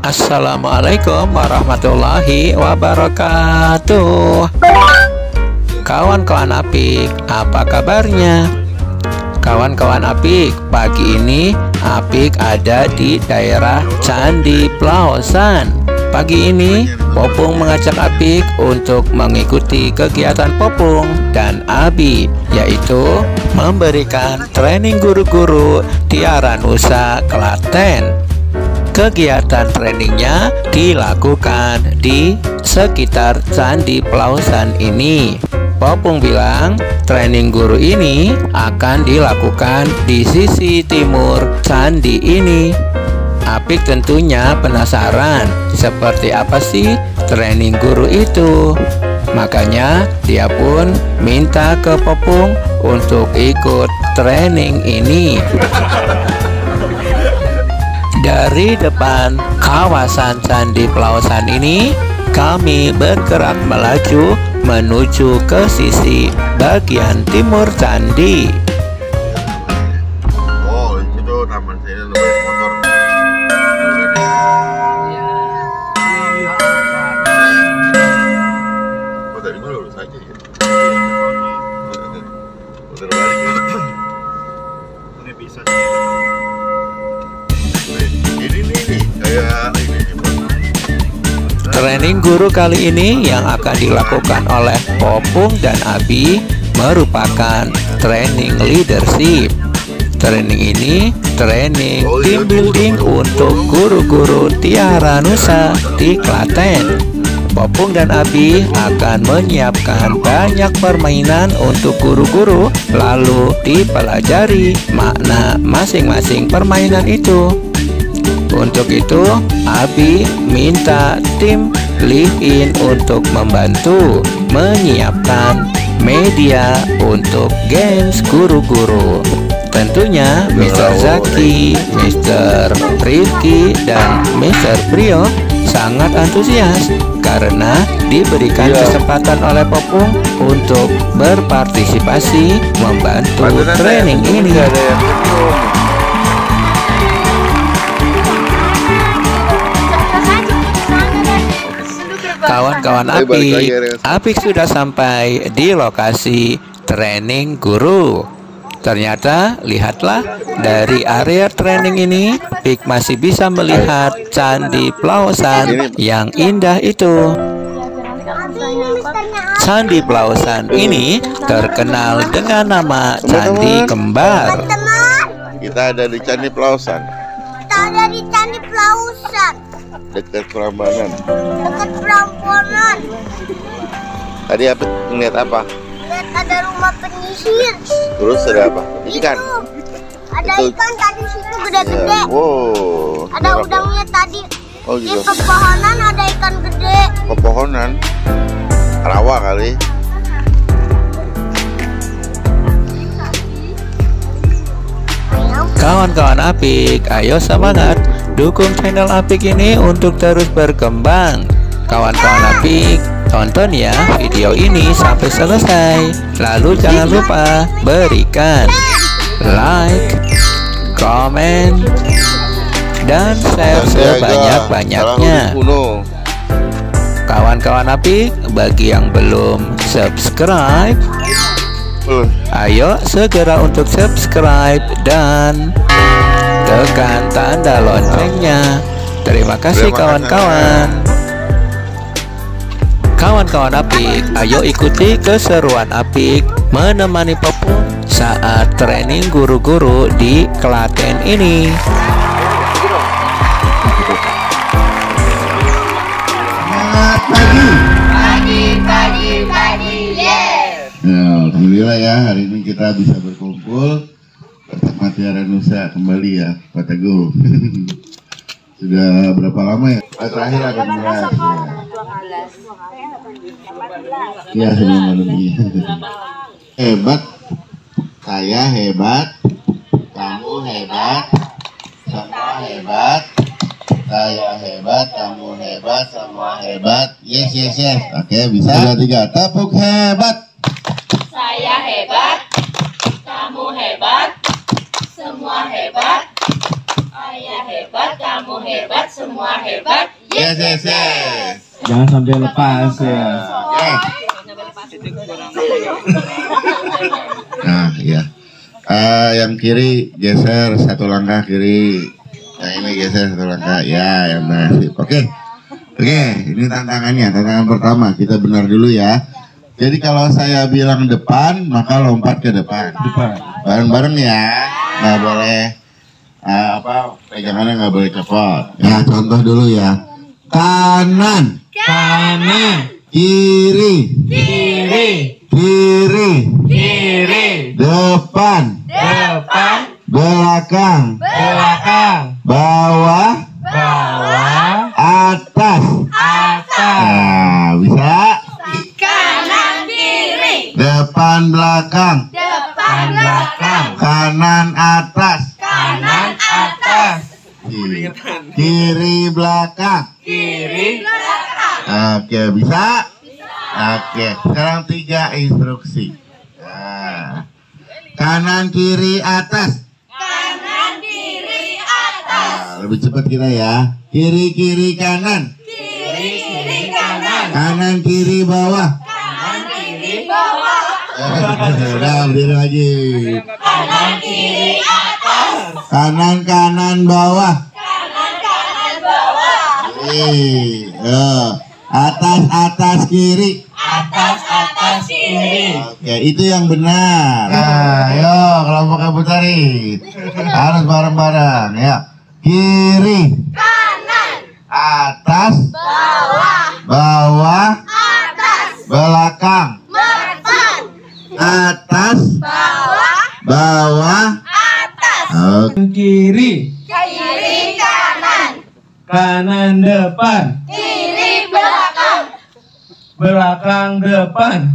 Assalamualaikum warahmatullahi wabarakatuh. Kawan-kawan Apik, apa kabarnya? Kawan-kawan Apik, pagi ini Apik ada di daerah Candi Plaosan. Pagi ini Popung mengajak Apik untuk mengikuti kegiatan Popung dan Abi, yaitu memberikan training guru-guru Tiara Nusa Klaten. Kegiatan trainingnya dilakukan di sekitar Candi Plaosan ini. Popung bilang training guru ini akan dilakukan di sisi timur candi ini. Apik tentunya penasaran seperti apa sih training guru itu. Makanya dia pun minta ke Popung untuk ikut training ini. Dari depan kawasan Candi Plaosan ini, kami bergerak melaju menuju ke sisi bagian timur candi. Oh, itu taman saya lebih motor. Oh, tadi gue lurus aja ya. Putar balik ya. Ini bisa sih. Ini nih, kayak ini. Training guru kali ini yang akan dilakukan oleh Popung dan Abi merupakan training leadership. Training ini training team building untuk guru-guru Tiara Nusa di Klaten. Popung dan Abi akan menyiapkan banyak permainan untuk guru-guru, lalu dipelajari makna masing-masing permainan itu. Untuk itu, Abi minta tim live in untuk membantu menyiapkan media untuk games guru-guru. Tentunya Mr. Zaki, Mr. Rifki, dan Mr. Brio sangat antusias karena diberikan kesempatan oleh Popung untuk berpartisipasi membantu training ini. Kawan-kawan Apik sudah sampai di lokasi training guru. Ternyata lihatlah, dari area training ini Apik masih bisa melihat Candi Plaosan yang indah itu. Candi Plaosan ini terkenal dengan nama Candi Kembar. Kita ada di Candi Plaosan. Kita ada di Candi Plaosan. Dekat Prambanan. Dekat Prambanan. Tadi apa ngeliat apa? Lihat ada rumah penyihir. Terus ada apa? Ikan. Ada Itu. ikan tadi situ gede-gede. Wow. Ada udangnya tadi. Oh Di gitu. pepohonan ada ikan gede. Pepohonan. Rawa kali. Kawan-kawan Apik, ayo semangat dukung channel Apik ini untuk terus berkembang. Kawan-kawan Apik, tonton ya video ini sampai selesai. Lalu jangan lupa berikan like, komen, dan share sebanyak-banyaknya. Kawan-kawan Apik, bagi yang belum subscribe, ayo segera untuk subscribe dan tekan tanda loncengnya. Terima kasih kawan-kawan. Kawan-kawan Apik, ayo ikuti keseruan Apik menemani Popung saat training guru-guru di Klaten ini. Pagi, yes. Ya, alhamdulillah ya, hari ini kita bisa berkumpul bersama Tiara Nusa kembali ya, Pak Teguh. Sudah berapa lama ya? Terakhir 18 ya. Ya, sebelum lebih. Hebat, saya hebat, kamu hebat, semua hebat. Saya hebat, kamu hebat, semua hebat. Yes, yes, yes. Oke, bisa. Sudah 3, tepuk hebat. Saya hebat, kamu hebat, semua hebat. Saya hebat, Kamu hebat, semua hebat. Yes, yes, yes. Jangan sampai lepas ya. Oke. Nah, ya. Yang kiri geser satu langkah kiri. Yang ini geser satu langkah. Ya, yang nasib. Oke. Oke, ini tantangannya. Tantangan pertama. Kita benar dulu ya. Jadi kalau saya bilang depan, maka lompat ke depan. Bareng-bareng ya. Nggak boleh pegangannya nggak boleh copot. Ya, contoh dulu ya. Kanan, kiri, depan, belakang, bawah, atas. Nah, bisa. Kanan kiri. Depan belakang, kanan atas, kiri belakang. Oke, bisa. Oke, sekarang 3 instruksi. Nah, kanan kiri atas. Nah, lebih cepat kita ya. Kiri kanan. Kanan kiri bawah. Udah, berdiri lagi. Kanan bawah. Atas kiri. Oke, itu yang benar. Nah, ayo kelompok Ibu Tari. Harus bareng-bareng ya. Kiri, atas, bawah, belakang, atas, bawah, oke. Kiri, kanan depan, belakang depan,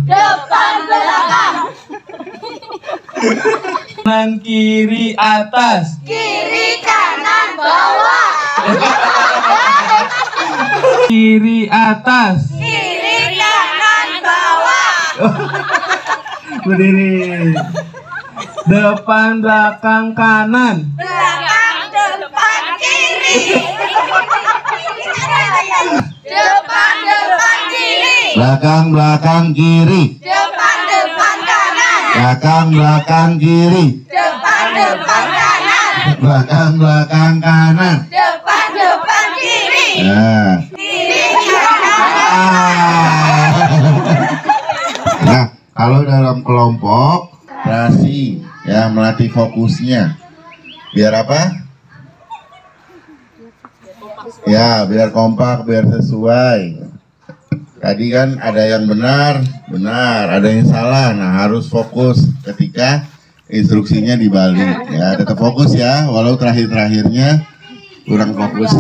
kanan kiri atas, kiri atas, berdiri, depan belakang kanan, belakang kiri, belakang kiri, belakang kanan, nah. Nah, kalau dalam kelompok terasi ya, melatih fokusnya biar apa? Ya, biar kompak, biar sesuai. Tadi kan ada yang benar, ada yang salah. Nah, harus fokus ketika instruksinya dibalik. Ya, tetap fokus ya, walau terakhir-terakhirnya kurang fokus.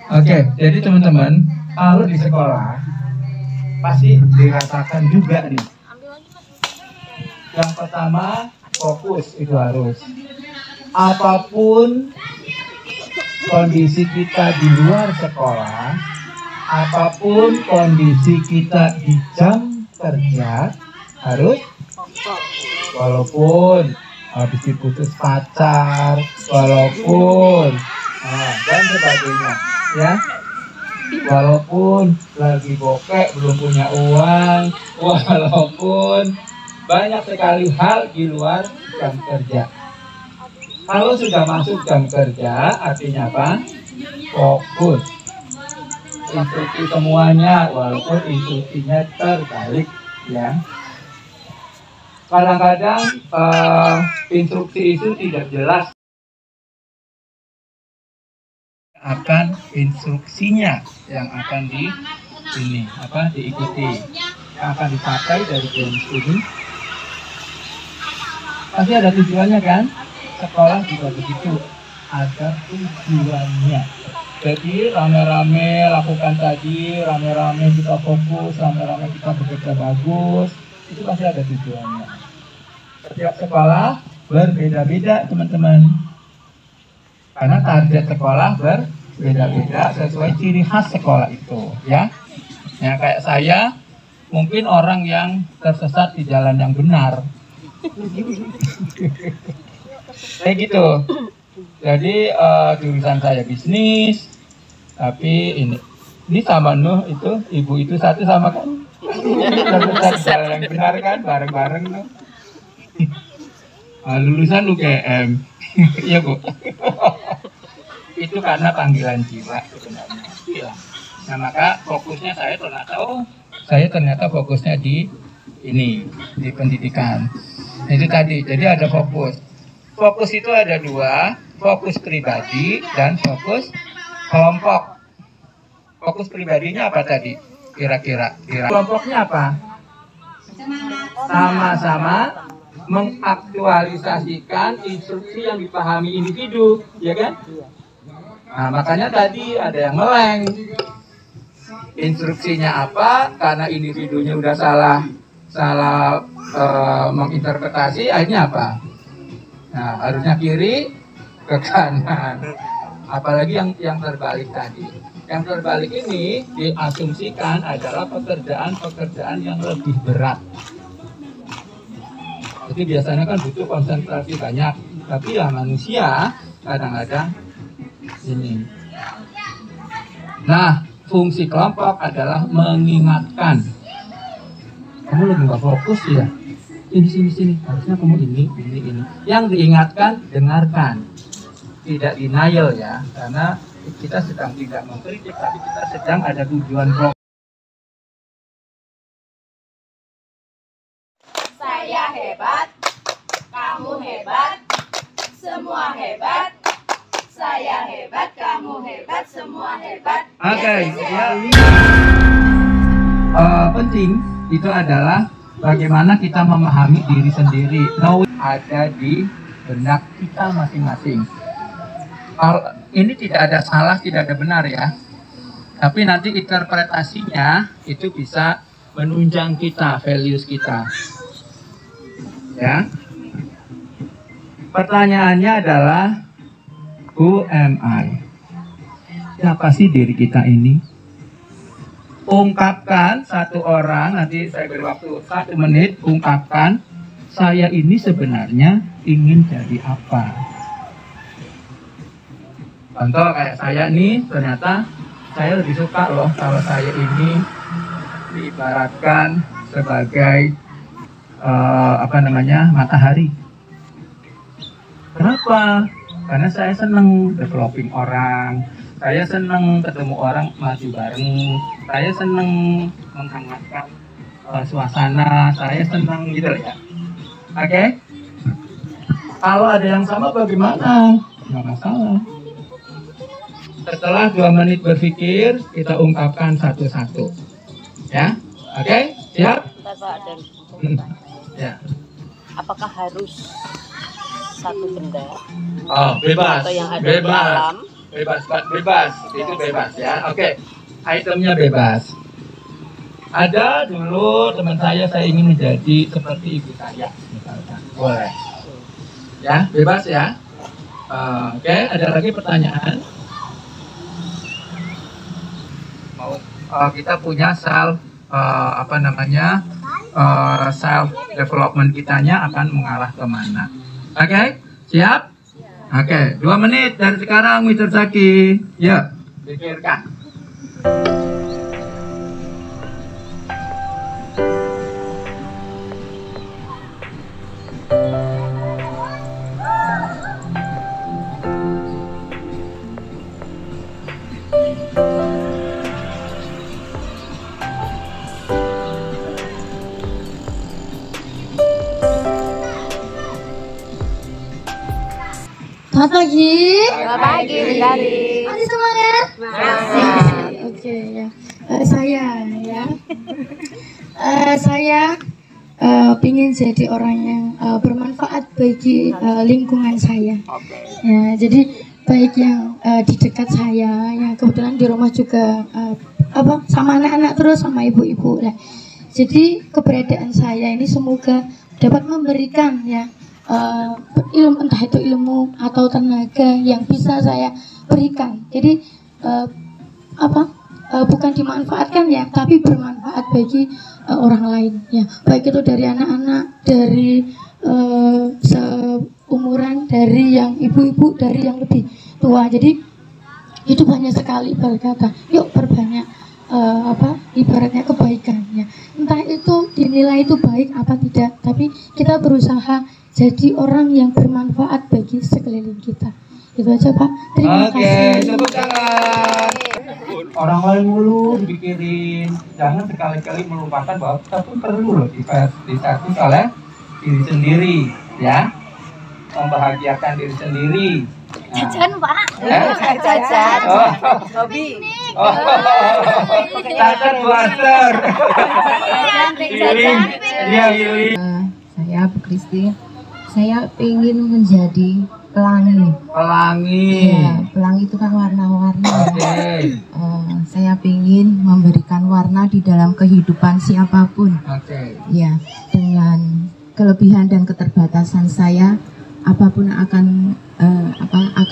Oke, jadi teman-teman, kalau di sekolah pasti dirasakan juga nih. Yang pertama, fokus itu harus. Apapun kondisi kita di luar sekolah, apapun kondisi kita di jam kerja, harus, walaupun habis diputus pacar, walaupun dan sebagainya, ya. Walaupun lagi bokek, belum punya uang, walaupun banyak sekali hal di luar jam kerja. Kalau sudah masuk jam kerja, artinya apa? Fokus. Instruksi semuanya, walaupun instruksinya terbalik, ya. Kadang-kadang instruksi itu tidak jelas akan instruksinya yang akan diikuti, yang akan dipakai dari jam studi. Pasti ada tujuannya kan? Sekolah juga begitu, ada tujuannya. Jadi rame-rame lakukan tadi, rame-rame kita fokus, rame-rame kita bekerja bagus, itu pasti ada tujuannya. Setiap sekolah berbeda-beda teman-teman, karena target sekolah berbeda-beda sesuai ciri khas sekolah itu, ya. Ya, kayak saya mungkin orang yang tersesat di jalan yang benar. Kayak gitu. Jadi jurusan saya bisnis, tapi ini sama Nuh itu, ibu itu satu sama kan? Yang benar kan, bareng-bareng Nuh. Lulusan UGM, iya Bu. Itu karena panggilan jiwa sebenarnya. Iya. Nah maka fokusnya saya ternyata fokusnya di ini, di pendidikan. Itu tadi, jadi ada fokus. Fokus itu ada dua, fokus pribadi dan fokus kelompok. Fokus pribadinya apa tadi? Kira-kira. Kelompoknya apa? Sama-sama mengaktualisasikan instruksi yang dipahami individu, ya kan? Nah, makanya tadi ada yang meleng. Instruksinya apa? Karena individunya udah salah menginterpretasi, akhirnya apa? Nah, harusnya kiri ke kanan. Apalagi yang terbalik tadi. Yang terbalik ini diasumsikan adalah pekerjaan yang lebih berat. Jadi biasanya kan butuh konsentrasi banyak, tapi ya manusia kadang-kadang ini. Nah, fungsi kelompok adalah mengingatkan. Kamu lagi nggak fokus ya? Sini. Harusnya kamu ini. Yang diingatkan, dengarkan. Tidak denial ya, karena kita sedang tidak mengkritik, tapi kita sedang ada tujuan kelompok. Saya hebat, kamu hebat, semua hebat. Saya hebat, kamu hebat, semua hebat. Oke, ya. Penting itu adalah bagaimana kita memahami diri sendiri. Knowledge ada di benak kita masing-masing. Ini tidak ada salah, tidak ada benar ya. Tapi nanti interpretasinya itu bisa menunjang kita, values kita. Ya. Pertanyaannya adalah who am I? Siapa sih diri kita ini? Ungkapkan satu orang, nanti saya beri waktu 1 menit, ungkapkan saya ini sebenarnya ingin jadi apa. Contoh kayak saya nih, ternyata saya lebih suka loh kalau saya ini diibaratkan sebagai matahari. Kenapa? Karena saya senang developing orang, saya senang ketemu orang maju bareng, saya senang menghangatkan suasana, saya senang gitu ya. Oke? Kalau ada yang sama bagaimana? Nggak masalah. Setelah 2 menit berpikir, kita ungkapkan satu-satu. Ya? Oke? Siap? Ya. Apakah harus satu benda? Oh, bebas. Atau yang ada di bebas. alam? Bebas. Itu bebas ya. Oke. Itemnya bebas. Ada dulu teman saya ingin menjadi seperti ibu saya, misalkan. Boleh. Ya, bebas ya. Oke, ada lagi pertanyaan? Kita punya self self development kitanya akan mengarah kemana? Oke, siap? Oke, 2 menit dari sekarang, Mr. Zaki. Ya, pikirkan. Selamat pagi. Selamat pagi, Bidari. Masih semangat? Masih. Oke ya. Saya ingin jadi orang yang bermanfaat bagi lingkungan saya. Ya, jadi baik yang di dekat saya, yang kebetulan di rumah juga sama anak-anak terus sama ibu-ibu. Nah, jadi keberadaan saya ini semoga dapat memberikan ya ilmu, entah itu ilmu atau tenaga yang bisa saya berikan. Jadi bukan dimanfaatkan ya, tapi bermanfaat bagi orang lain ya, baik itu dari anak-anak, dari umuran dari yang ibu-ibu, dari yang lebih tua. Jadi itu banyak sekali berkata, yuk perbanyak ibaratnya kebaikannya. Entah itu dinilai itu baik apa tidak, tapi kita berusaha jadi orang yang bermanfaat bagi sekeliling kita. Itu aja Pak. Terima kasih. Tepuk tangan. Orang lain mulu dipikirin, jangan sekali-kali melupakan bahwa kita pun perlu loh diservis oleh diri sendiri, ya, membahagiakan diri sendiri. Jajan Pak. Jajan. Hobi. Jajan buaster. Healing, dia healing. Saya Bu Kristi, saya ingin menjadi pelangi. Pelangi. Ya, pelangi itu kan warna-warni. Oke. Saya ingin memberikan warna di dalam kehidupan siapapun. Oke. Ya, dengan kelebihan dan keterbatasan saya, apapun akan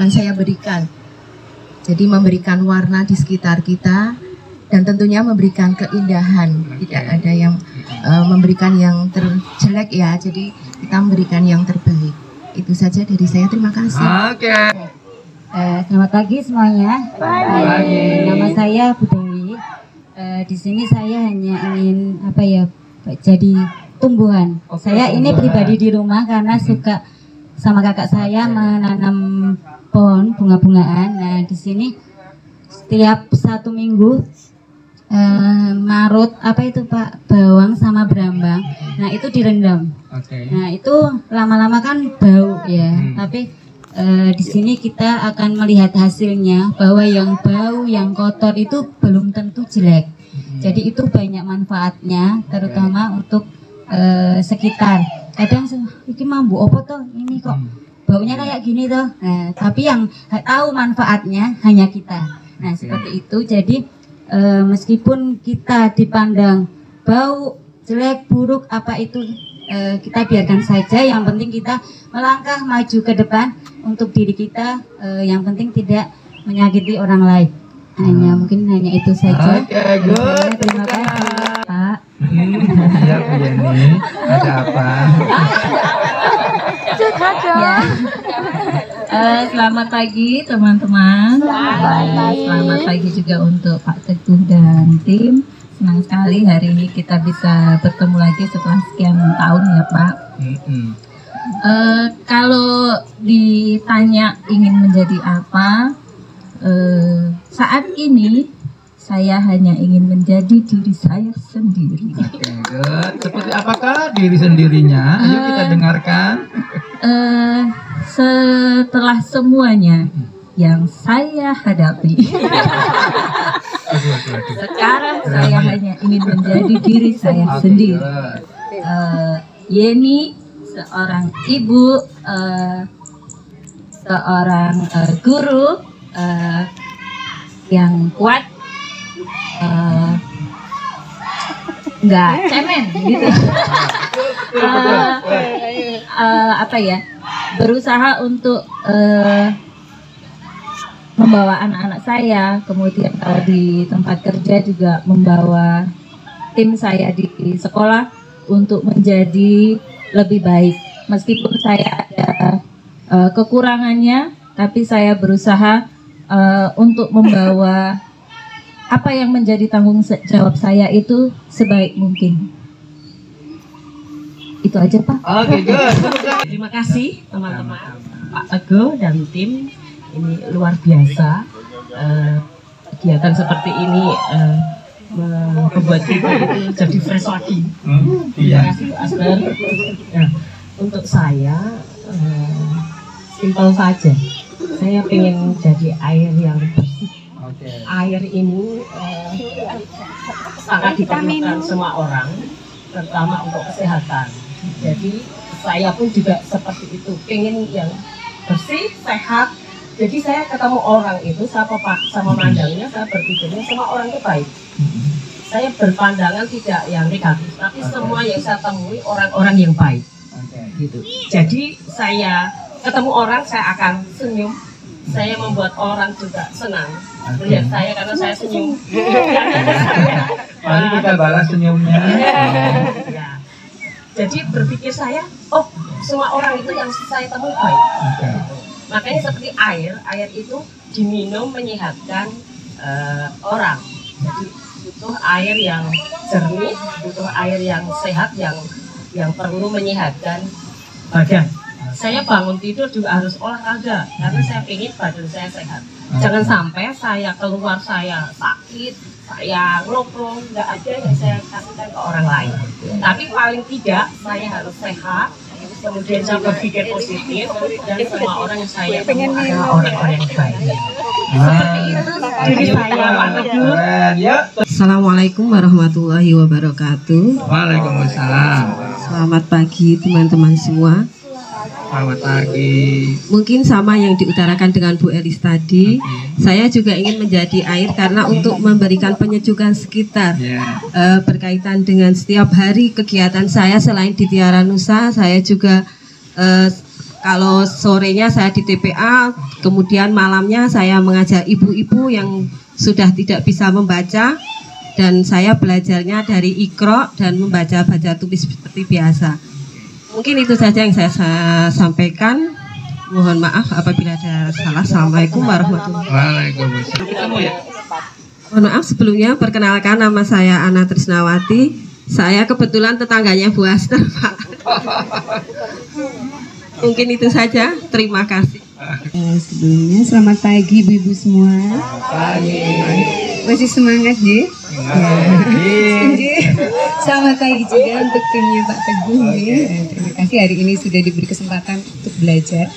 saya berikan. Jadi memberikan warna di sekitar kita dan tentunya memberikan keindahan. Tidak ada yang memberikan yang terjelek ya. Jadi kita memberikan yang terbaik. Itu saja dari saya. Terima kasih. Oke. Selamat pagi semuanya. Pagi. Nama saya Bu Dewi. Di sini saya hanya ingin jadi tumbuhan. Saya ini pribadi di rumah karena suka sama kakak saya menanam pohon bunga-bungaan. Nah di sini setiap 1 minggu marut bawang sama berambang. Nah itu direndam. Oke. Nah itu lama-lama kan bau ya. Tapi di sini kita akan melihat hasilnya bahwa yang bau, yang kotor itu belum tentu jelek. Jadi itu banyak manfaatnya, terutama untuk sekitar. Kadang iki mambu opo toh ini kok baunya kayak gini toh. Nah, tapi yang tahu manfaatnya hanya kita. Nah seperti itu. Jadi meskipun kita dipandang bau, jelek, buruk apa itu kita biarkan saja. Yang penting kita melangkah maju ke depan untuk diri kita. Yang penting tidak menyakiti orang lain. Mungkin hanya itu saja. Oke, good. Terima kasih Pak. Ya Bu Yeni, ada apa? Selamat pagi teman-teman. Selamat pagi juga untuk Pak Teguh dan tim. Senang sekali hari ini kita bisa bertemu lagi setelah sekian tahun ya Pak. Kalau ditanya ingin menjadi apa, saat ini saya hanya ingin menjadi diri saya sendiri. Oke, good. Seperti apakah diri sendirinya? Ayo kita dengarkan. Setelah semuanya yang saya hadapi, sekarang saya hanya ingin menjadi diri saya sendiri. Yeni, seorang ibu, seorang guru yang kuat, nggak cemen gitu. Berusaha untuk membawa anak-anak saya, kemudian di tempat kerja juga membawa tim saya di sekolah untuk menjadi lebih baik. Meskipun saya ada kekurangannya, tapi saya berusaha untuk membawa apa yang menjadi tanggung jawab saya itu sebaik mungkin. Itu aja Pak. Oke, good. Terima kasih teman-teman, Pak Teguh dan tim. Ini luar biasa. Kegiatan seperti ini membuat kita itu jadi fresh lagi. Terima kasih Pak Asper. Nah, untuk saya simpel saja. Saya ingin jadi air yang bersih. Air ini sangat diperlukan semua orang, terutama untuk kesehatan. Jadi saya pun juga seperti itu, pengen yang bersih, sehat. Jadi saya ketemu orang itu, sama mandangnya, saya berpikirnya semua orang itu baik. Saya berpandangan tidak yang negatif, tapi semua yang saya temui orang-orang yang baik. Gitu. Jadi saya ketemu orang, saya akan senyum. Saya membuat orang juga senang melihat saya karena saya senyum. Mari kita balas senyumnya. Ya. Jadi berpikir saya, oh semua orang itu yang saya temui baik. Makanya seperti air itu diminum menyehatkan orang. Jadi butuh air yang jernih, butuh air yang sehat, yang perlu menyehatkan badan. Saya bangun tidur juga harus olahraga karena saya ingin badan saya sehat. Jangan sampai saya keluar saya sakit, saya ngeluprung, nggak ada yang saya kasihkan ke orang lain. Tapi paling tidak saya harus sehat, kemudian saya berpikir positif, dan semua orang yang saya temui adalah orang-orang yang baik. Seperti itu. Jadi saya Pak Teguh. Assalamualaikum warahmatullahi wabarakatuh. Waalaikumsalam. Selamat pagi teman-teman semua. Selamat pagi. Mungkin sama yang diutarakan dengan Bu Elis tadi, saya juga ingin menjadi air karena untuk memberikan penyejukan sekitar. Berkaitan dengan setiap hari kegiatan saya selain di Tiara Nusa, saya juga kalau sorenya saya di TPA, kemudian malamnya saya mengajar ibu-ibu yang sudah tidak bisa membaca, dan saya belajarnya dari Iqra dan membaca-baca tulis seperti biasa. Mungkin itu saja yang saya sampaikan. Mohon maaf apabila ada salah. Assalamualaikum warahmatullahi wabarakatuh. Mohon maaf sebelumnya, perkenalkan nama saya Ana Trisnawati. Saya kebetulan tetangganya Bu Aster, Pak. Mungkin itu saja. Terima kasih. Sebelumnya selamat pagi Ibu-ibu semua. Masih semangat Ji? Selamat pagi juga untuk timnya Pak Teguh. Terima kasih hari ini sudah diberi kesempatan untuk belajar.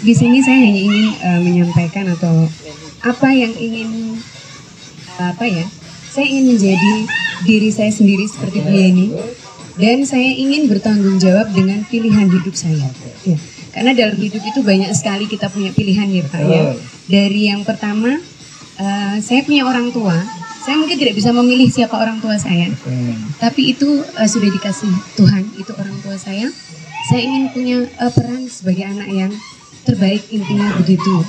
Di sini saya hanya ingin menyampaikan atau apa yang ingin saya ingin menjadi diri saya sendiri seperti Bu Yeni, dan saya ingin bertanggung jawab dengan pilihan hidup saya. Ya. Karena dalam hidup itu banyak sekali kita punya pilihan ya Pak ya. Dari yang pertama, saya punya orang tua. Saya mungkin tidak bisa memilih siapa orang tua saya, tapi itu sudah dikasih Tuhan, itu orang tua saya. Saya ingin punya peran sebagai anak yang terbaik, intinya begitu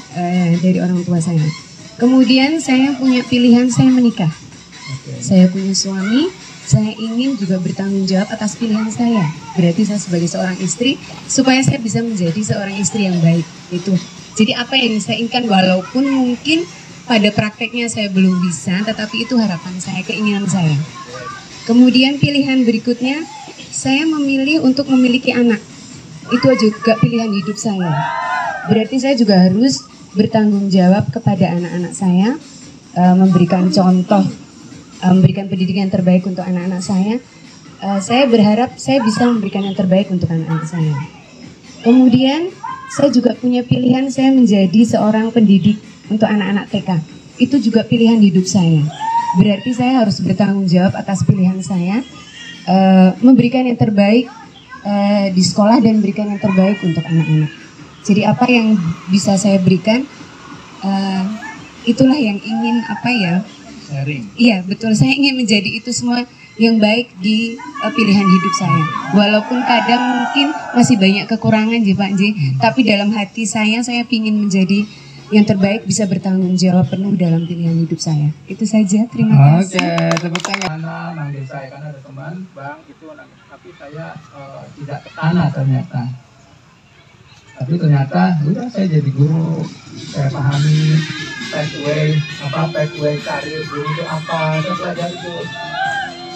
dari orang tua saya. Kemudian saya punya pilihan, saya menikah. Saya punya suami, saya ingin juga bertanggung jawab atas pilihan saya. Berarti saya sebagai seorang istri, supaya saya bisa menjadi seorang istri yang baik. Itu. Jadi apa yang saya inginkan, walaupun mungkin pada prakteknya saya belum bisa, tetapi itu harapan saya, keinginan saya. Kemudian pilihan berikutnya, saya memilih untuk memiliki anak. Itu juga pilihan hidup saya. Berarti saya juga harus bertanggung jawab kepada anak-anak saya, memberikan contoh, memberikan pendidikan yang terbaik untuk anak-anak saya. Saya berharap saya bisa memberikan yang terbaik untuk anak-anak saya. Kemudian saya juga punya pilihan, saya menjadi seorang pendidik untuk anak-anak TK. Itu juga pilihan hidup saya. Berarti saya harus bertanggung jawab atas pilihan saya, memberikan yang terbaik di sekolah dan memberikan yang terbaik untuk anak-anak. Jadi apa yang bisa saya berikan, itulah yang ingin sharing. Iya betul, saya ingin menjadi itu semua yang baik di pilihan hidup saya. Walaupun kadang mungkin masih banyak kekurangan Pak Ji, tapi dalam hati saya ingin menjadi yang terbaik, bisa bertanggung jawab penuh dalam pilihan hidup saya. Itu saja, terima kasih. Oke, tepuk tangan. Manggil saya karena ada teman, Bang, itu tapi saya tidak ketana ternyata. Tapi ternyata, udah saya jadi guru, saya pahami pathway karir guru itu apa, saya pelajari itu.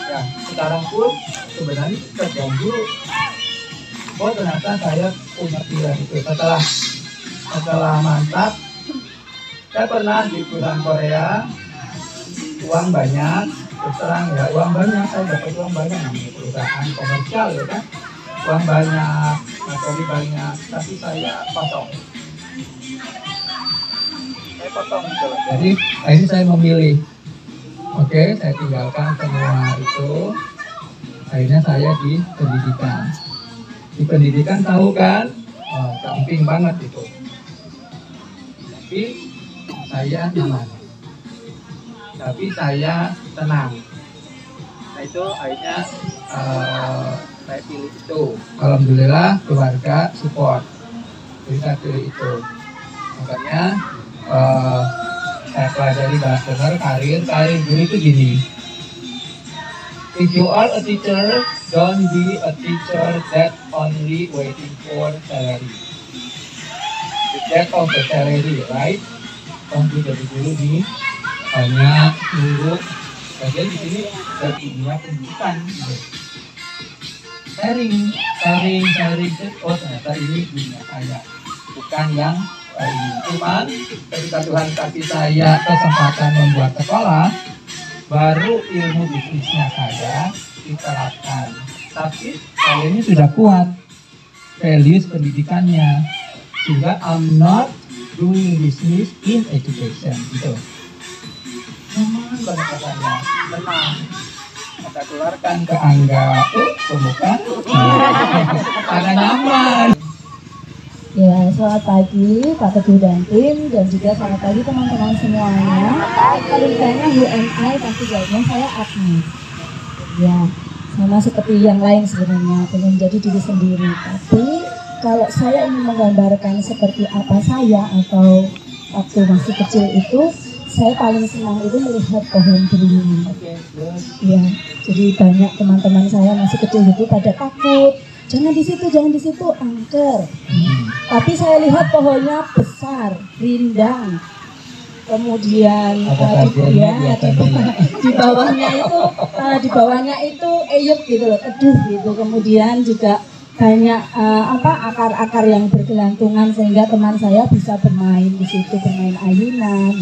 Ya, sekarang pun sebenarnya kerjaan guru. Oh ternyata saya punya pilihan itu. Setelah mantap, saya pernah di perusahaan Korea, uang banyak, terus terang ya uang banyak, saya dapat uang banyak, namanya perusahaan komersial ya kan, uang banyak, materi banyak, tapi saya potong. Jadi akhirnya saya memilih, oke, saya tinggalkan semua itu, akhirnya saya di pendidikan. Di pendidikan tahu kan, camping banget itu. Tapi saya nyaman, tapi saya tenang. Nah itu akhirnya saya pilih itu. Alhamdulillah keluarga support, jadi saya pilih itu. Makanya saya pelajari bahasa karir guru itu gini. If you are a teacher, Don't be a teacher that only waiting for salary. That of the salary, right? Kamu jadi guru di hanya guru. Bagian di sini dari dunia pendidikan. Sharing. Oh ternyata ini dunia saya, bukan yang ini. Cuman ketika Tuhan kasih saya kesempatan membuat sekolah, baru ilmu bisnisnya saya diterapkan. Tapi saya ini sudah kuat values pendidikannya, sehingga I'm not doing business in education gitu. Nyaman banget katanya, tenang. Kita keluarkan ke Angga, bukan? Karena nyaman. Ya, selamat pagi Pak Teguh dan tim, dan juga selamat pagi teman-teman semuanya. Kalau ditanya who am I, pasti jawabnya saya Agnes. Ya, sama seperti yang lain sebenarnya, pengen jadi diri sendiri. Tapi kalau saya ingin menggambarkan seperti apa saya atau waktu masih kecil itu, saya paling senang itu melihat pohon beringin. Ya, jadi banyak teman-teman saya masih kecil itu pada takut. Jangan di situ, angker. Tapi saya lihat pohonnya besar, rindang. Kemudian di bawahnya itu eyup gitu loh, teduh gitu. Kemudian juga banyak akar-akar yang bergelantungan sehingga teman saya bisa bermain di situ, bermain ayunan.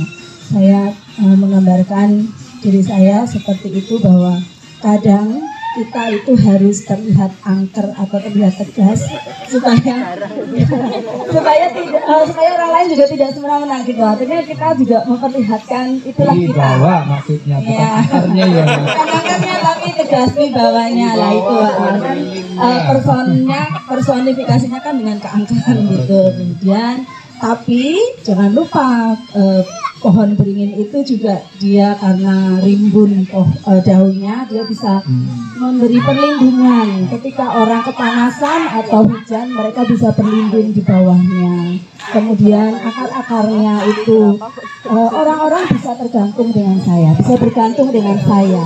Saya menggambarkan diri saya seperti itu, bahwa kadang kita itu harus terlihat angker atau terlihat tegas supaya orang lain juga tidak semena-mena gitu. Artinya kita juga memperlihatkan itulah kita. Wibawa maksudnya, bukan angkernya ya. Bukan angkernya tapi tegas wibawanya lah itu kan. Personifikasinya kan dengan keangkeran gitu. Kemudian tapi jangan lupa pohon beringin itu juga dia karena rimbun daunnya, dia bisa memberi perlindungan. Ketika orang kepanasan atau hujan, mereka bisa berlindung di bawahnya. Kemudian akar-akarnya itu orang-orang bisa tergantung dengan saya, bisa bergantung dengan saya.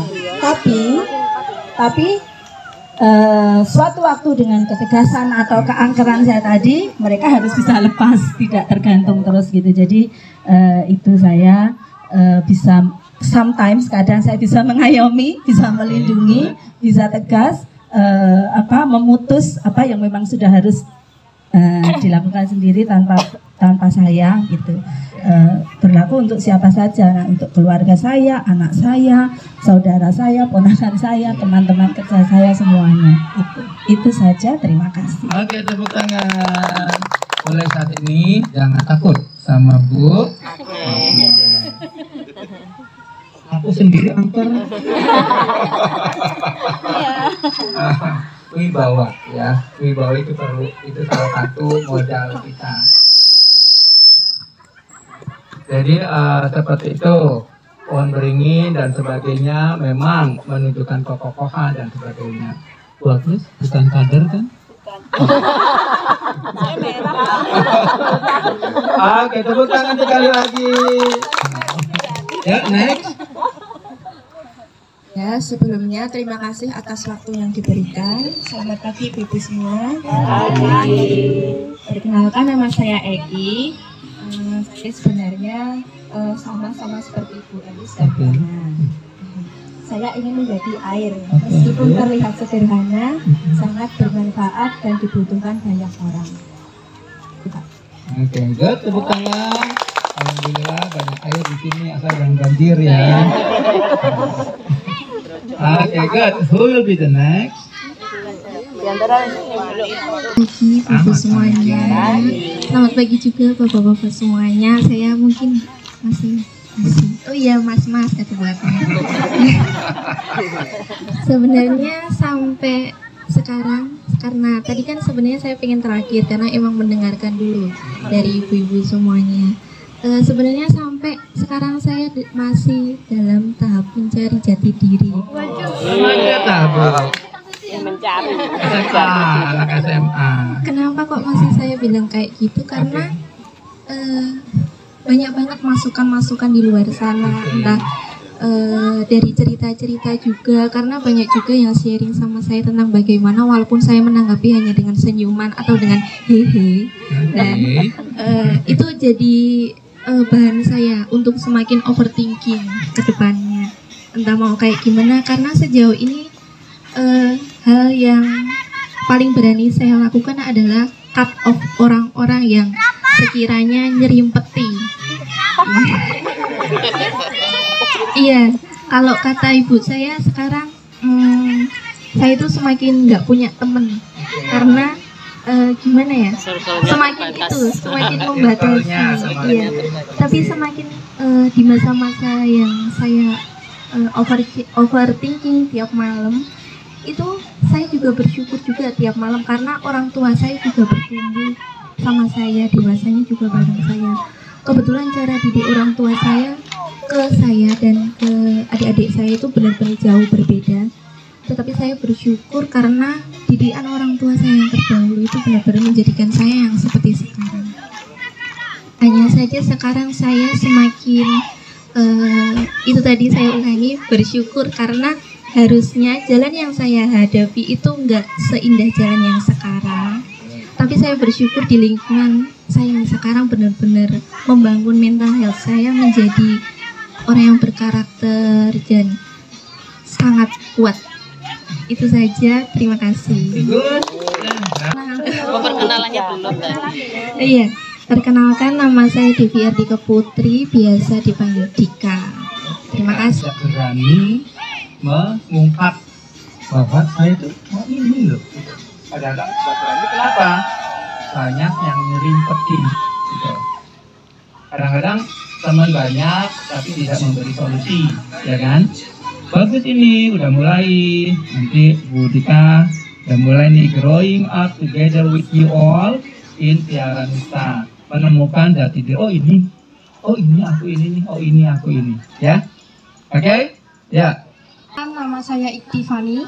Tapi suatu waktu dengan ketegasan atau keangkeran saya tadi, mereka harus bisa lepas, tidak tergantung terus gitu. Jadi itu saya bisa sometimes, kadang saya bisa mengayomi, bisa melindungi, bisa tegas, memutus apa yang memang sudah harus dilakukan sendiri tanpa saya gitu. Berlaku untuk siapa saja, untuk keluarga saya, anak saya, saudara saya, ponakan saya, teman-teman kerja saya, semuanya. Itu saja, terima kasih. Oke, tepuk tangan. Mulai saat ini jangan takut sama Bu. Aku sendiri angker. Wibawa ya, wibawa itu perlu, itu salah satu modal kita. Jadi seperti itu, pohon beringin dan sebagainya memang menunjukkan kekokohan dan sebagainya. Bu Agnes bukan kader kan? Saya merah. Oke, tepuk tangan sekali lagi. Ya, next. Ya, sebelumnya terima kasih atas waktu yang diberikan. Selamat pagi Ibu semua. Perkenalkan, nama saya Eki. Saya sebenarnya sama-sama seperti Ibu Elis dan Bana. Saya ingin menjadi air, meskipun terlihat sederhana, sangat bermanfaat dan dibutuhkan banyak orang. Oke, good, tepuk tangan. Alhamdulillah banyak air di sini, asal jangan banjir ya. Oke, good. Who will be the next? Pagi Bapak semuanya. Selamat pagi juga Bapak-bapak semuanya. Saya mungkin masih oh iya mas kata belakang. Sebenarnya sampai sekarang, karena tadi kan sebenarnya saya pengen terakhir karena emang mendengarkan dulu dari ibu-ibu semuanya. Sebenarnya sampai sekarang saya masih dalam tahap mencari jati diri. Mencari SMA. Kenapa kok masih saya bilang kayak gitu? Karena banyak banget masukan-masukan di luar sana, entah dari cerita-cerita juga, karena banyak juga yang sharing sama saya tentang bagaimana walaupun saya menanggapi hanya dengan senyuman atau dengan hehe, dan itu jadi bahan saya untuk semakin overthinking ke depannya, entah mau kayak gimana, karena sejauh ini hal yang paling berani saya lakukan adalah cut off orang-orang yang sekiranya nyerimpeti. Iya, kalau kata ibu saya sekarang, saya itu semakin nggak punya temen, karena gimana ya, semakin membatasi. Iya, tapi semakin di masa-masa yang saya overthinking tiap malam, itu saya juga bersyukur juga tiap malam, karena orang tua saya juga bertumbuh sama saya, dewasanya juga bareng saya. Kebetulan cara didik orang tua saya ke saya dan ke adik-adik saya itu benar-benar jauh berbeda. Tetapi saya bersyukur karena didikan orang tua saya yang terdahulu itu benar-benar menjadikan saya yang seperti sekarang. Hanya saja sekarang saya semakin itu tadi saya ulangi, bersyukur karena harusnya jalan yang saya hadapi itu enggak seindah jalan yang sekarang. Tapi saya bersyukur di lingkungan saya yang sekarang benar-benar membangun mental health saya menjadi orang yang berkarakter dan sangat kuat. Itu saja, terima kasih. Perkenalannya belum tadi. Iya, perkenalkan nama saya Devi Ardika Putri, biasa dipanggil Dika. Terima kasih. Berani mengungkap bahwa saya itu ini loh. Kadang-kadang berani kenapa? Banyak yang nyerimpetin gitu. Kadang-kadang teman banyak tapi tidak memberi solusi, ya kan? Bagus, ini udah mulai, nanti Bu Dika udah mulai nih growing up together with you all in Tiara Nusa, menemukan jati diri. Oh ini aku ini nih, oh ini aku ini, ya. Oke? Ya. Nama saya Ikti Fani,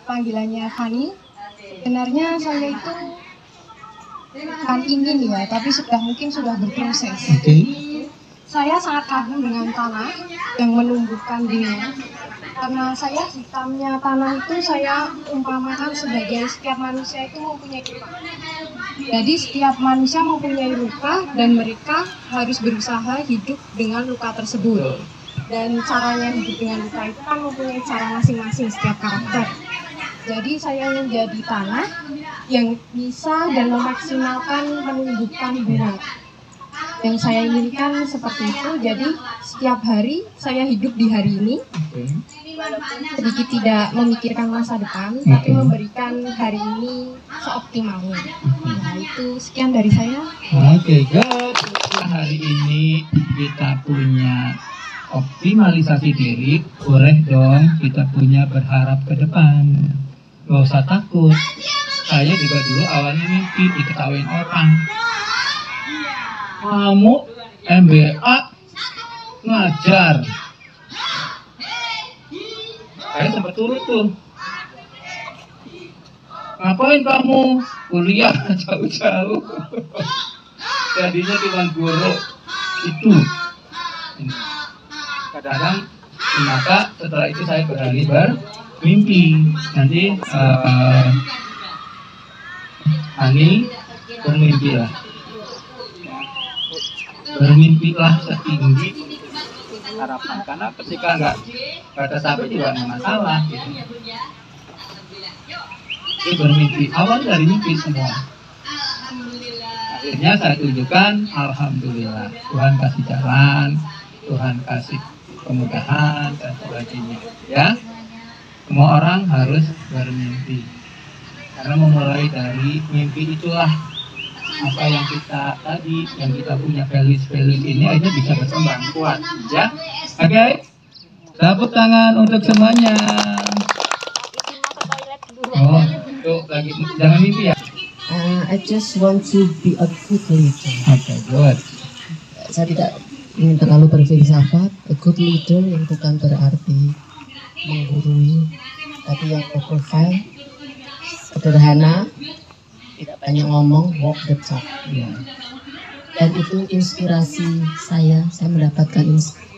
panggilannya Fani. Sebenarnya saya itu bukan ingin ya, tapi mungkin sudah berproses. Saya sangat kagum dengan tanah yang menumbuhkan dunia. Karena saya hitamnya tanah itu saya umpamakan sebagai setiap manusia itu mempunyai luka. Jadi setiap manusia mempunyai luka dan mereka harus berusaha hidup dengan luka tersebut. Dan caranya hidup dengan luka itu kan mempunyai cara masing-masing setiap karakter. Jadi saya ingin jadi tanah yang bisa dan memaksimalkan menumbuhkan bunga. Yang saya inginkan seperti itu, jadi setiap hari saya hidup di hari ini, sedikit tidak memikirkan masa depan, tapi memberikan hari ini seoptimalnya. Nah itu sekian dari saya. Oke, good. Hari ini kita punya optimalisasi diri, boleh dong kita punya berharap ke depan. Gak usah takut. Saya juga dulu awalnya mimpi diketawain orang. Kamu MBA ngajar. Saya sempat turun tuh. Ngapain kamu kuliah jauh-jauh? Jadinya cuma guru itu. Kadang-kadang ternyata setelah itu saya berani bermimpi. Nanti Ani bermimpilah. Bermimpilah setinggi harapan, karena ketika nggak ada sampai juga nggak masalah gitu. Itu bermimpi, awal dari mimpi semua. Akhirnya saya tunjukkan, alhamdulillah Tuhan kasih jalan, Tuhan kasih kemudahan dan sebagainya, ya. Semua orang harus bermimpi, karena memulai dari mimpi itulah apa yang kita tadi, yang kita punya values ini aja bisa berkembang kuat, ya. Oke, tepuk tangan untuk semuanya. Oh, tuh lagi jangan mimpi ya. I just want to be a good leader. Okay, good. Saya tidak ingin terlalu berfilsafat. A good leader yang bukan berarti menggurui, tapi yang profile, sederhana, tidak banyak ngomong, walk the talk. dan itu inspirasi saya mendapatkan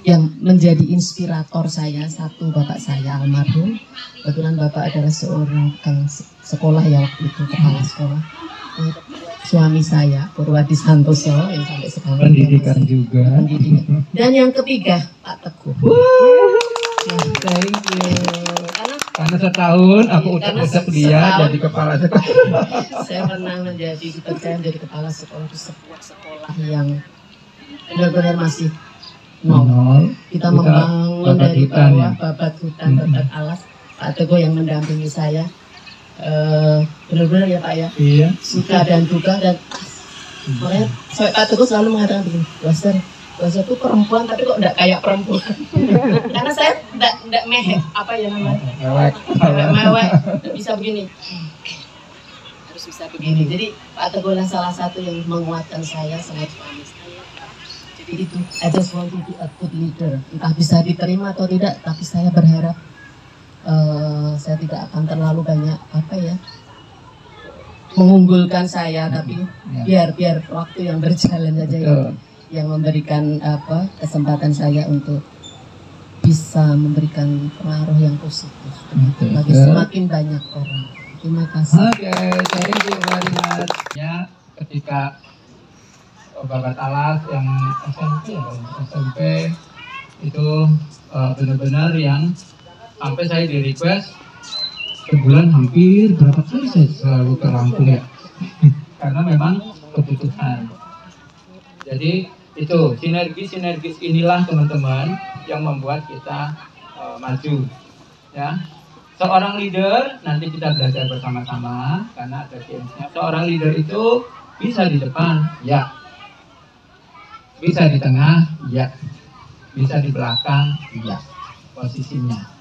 yang menjadi inspirator saya, satu bapak saya almarhum, kebetulan bapak adalah seorang sekolah ya waktu itu, kepala sekolah. Suami saya Purwadi Santoso yang sampai sekarang pendidikan juga. Pendidikan. Dan yang ketiga Pak Teguh. Thank you. Karena setahun aku ucap-ucap dia jadi kepala sekolah. Saya pernah dipercaya menjadi kepala sekolah di sebuah sekolah yang benar-benar masih nol. Kita membangun dari bawah, babat hutan, babat alas. Pak Teguh yang mendampingi saya. Benar-benar ya Pak ya, iya. Suka dan duka dan makanya Pak Teguh selalu mengatakan begini, Waster itu perempuan tapi kok enggak kayak perempuan. Karena saya enggak mehek, apa ya namanya, mewek, bisa begini, harus bisa begini. Jadi Pak Teguh adalah salah satu yang menguatkan saya selain suami saya. Jadi itu, I just want to be a good leader. Entah bisa diterima atau tidak, tapi saya berharap saya tidak akan terlalu banyak mengunggulkan saya, tapi biar waktu yang berjalan saja yang memberikan kesempatan saya untuk bisa memberikan pengaruh yang positif bagi semakin banyak orang. Terima kasih. Oke, thank you very much. Ya, ketika babat alas yang SMP itu benar-benar yang sampai saya di request sebulan hampir berapa kali saya selalu terangkum ya. Karena memang kebutuhan. Jadi itu sinergis inilah teman-teman yang membuat kita maju ya. Seorang leader nanti kita belajar bersama-sama karena ada gamesnya. Seorang leader itu bisa di depan ya, bisa di tengah ya, bisa di belakang ya posisinya.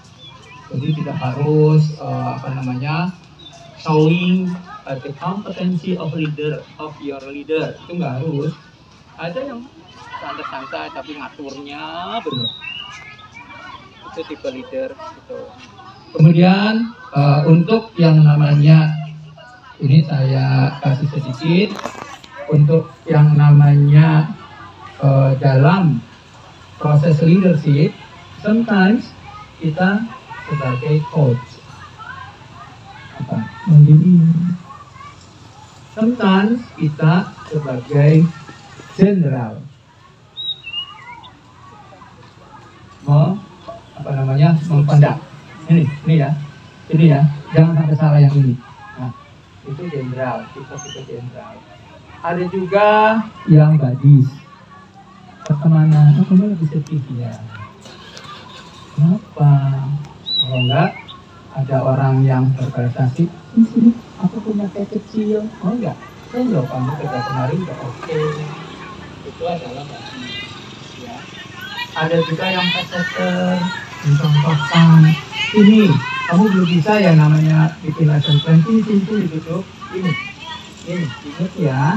Jadi tidak harus showing the competency of your leader, itu nggak harus. Ada yang santai-santai tapi ngaturnya benar. Itu tipe leader gitu. Kemudian untuk yang namanya ini saya kasih sedikit untuk yang namanya dalam proses leadership, sometimes kita sebagai coach membimbing. Sometimes kita sebagai jenderal mempendak. Ini ya, jangan sampai salah yang ini. Nah, itu jenderal, kita jenderal. Ada juga yang badis. Pertemanan, kamu lebih sedih ya. Kenapa? Kalau enggak, ada orang yang berprestasi, aku punya kayak kecil. Oh enggak, loh kamu kerja kemarin udah oke. Itu adalah badis. Ya. Ada juga yang peseter, mencontohkan. Ini, kamu belum bisa ya namanya bikin lesson plan. Ini ditutup. Ini, ingat ya.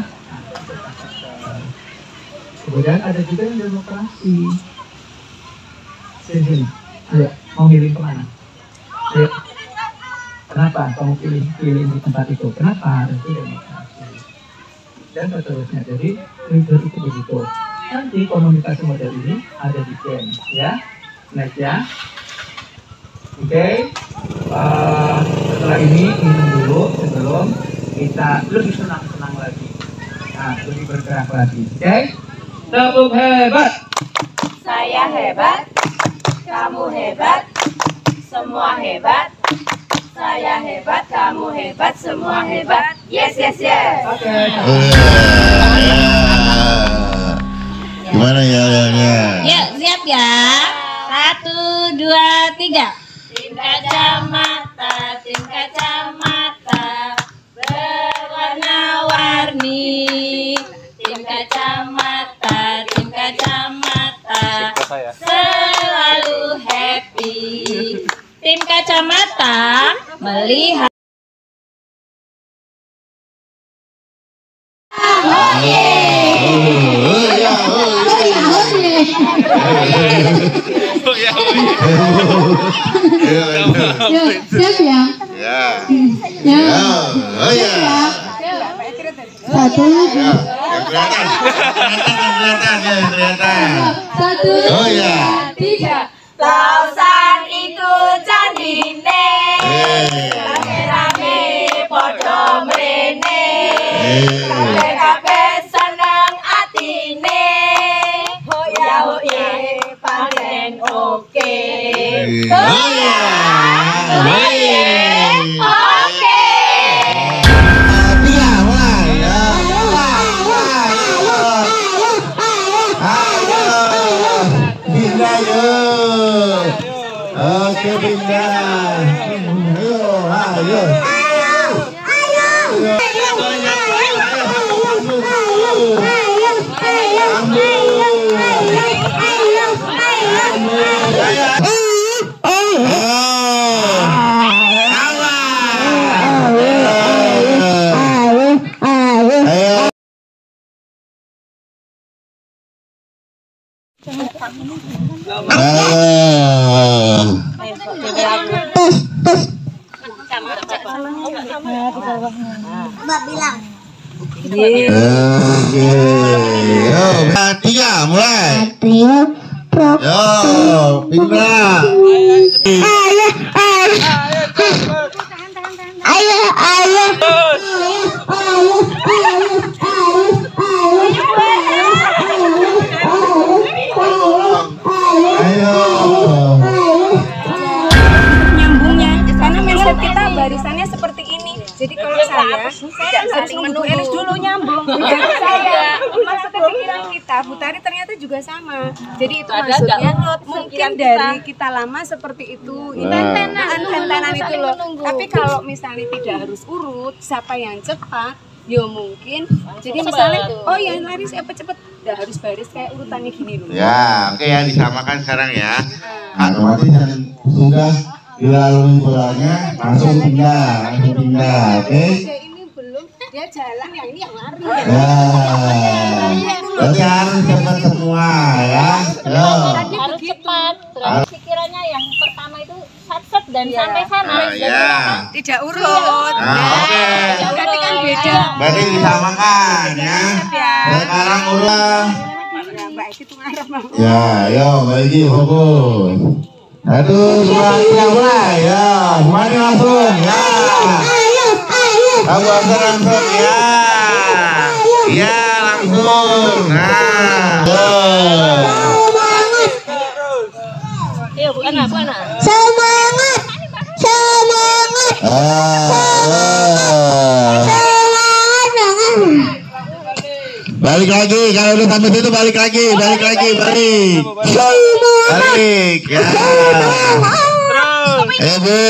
Kemudian ada juga yang demokrasi. Sini. Ayo, mau milih kemana? Ayo. Kenapa kamu pilih di tempat itu? Kenapa? Itu demokrasi. Dan seterusnya. Jadi leader itu begitu. Nanti komunikasi model ini ada di game, ya. Next ya. Oke. Setelah ini minum dulu sebelum kita lebih senang-senang lagi. Nah, lebih bergerak lagi. Oke. Tepuk hebat. Saya hebat. Kamu hebat. Semua hebat. Saya hebat, kamu hebat, semua hebat. Yes. Oke. Gimana ya? Yuk, siap ya. 1, 2, 3. Tim kacamata berwarna-warni. Tim kacamata selalu happy. Tim kacamata melihat. Siap ya? Ya. Satu. Ya, kelihatan. Satu. Oh ya. Tiga. Lausan iku candine, rame-rame podo mrene, kabeh seneng atine, hoya-hoye pancen oke. Hoya, hoye, oke. Tiga mulai ya. Ayo, pindah yuk. Oke pindah. Ayo. Mbak bilang. Oke. Yo, tiga mulai. Yo, pindah. Nyambungnya karena mindset kita barisannya seperti ini. Jadi kalau saya harus menunggu Elis dulu nyambung. Saya maksudnya pikiran kita, Bu Tari ternyata juga sama. Jadi itu maksudnya mungkin dari kita lama seperti itu. Antenan itu loh. Tapi kalau misalnya tidak harus urut, siapa yang cepat? Ya mungkin. Jadi misalnya, oh yang lari siapa cepet? Udah harus baris kayak urutannya gini loh. Ya, oke ya disamakan sekarang ya. Otomatis yang sudah dilalui bolanya langsung pindah, oke? Ini belum, dia jalan yang ini yang lari. Ya, berarti harus cepat semua ya. Yo. Harus cepat. Terus pikirannya yang pertama itu sat-sat dan sampai sana. Ya. Tidak urut. Oke. Berarti kan beda. Berarti disamakan ya. Sekarang ulang. Mbak itu ngarep mau. Ya, yo bagi fokus. Satu, dua, tiga mulai ya. Semuanya langsung ya. Kamu langsung ya. Ya langsung. Nah. Ayo Bu Ana, Bu Ana. Semangat. Balik lagi, kalau udah sampai situ balik lagi. Balik ya. Bu.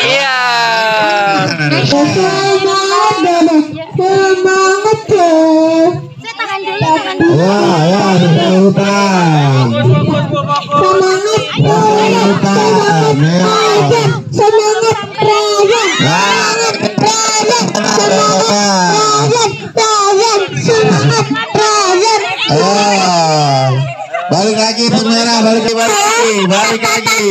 Iya. Wah, ya, hutan. Balik lagi merah, balik lagi.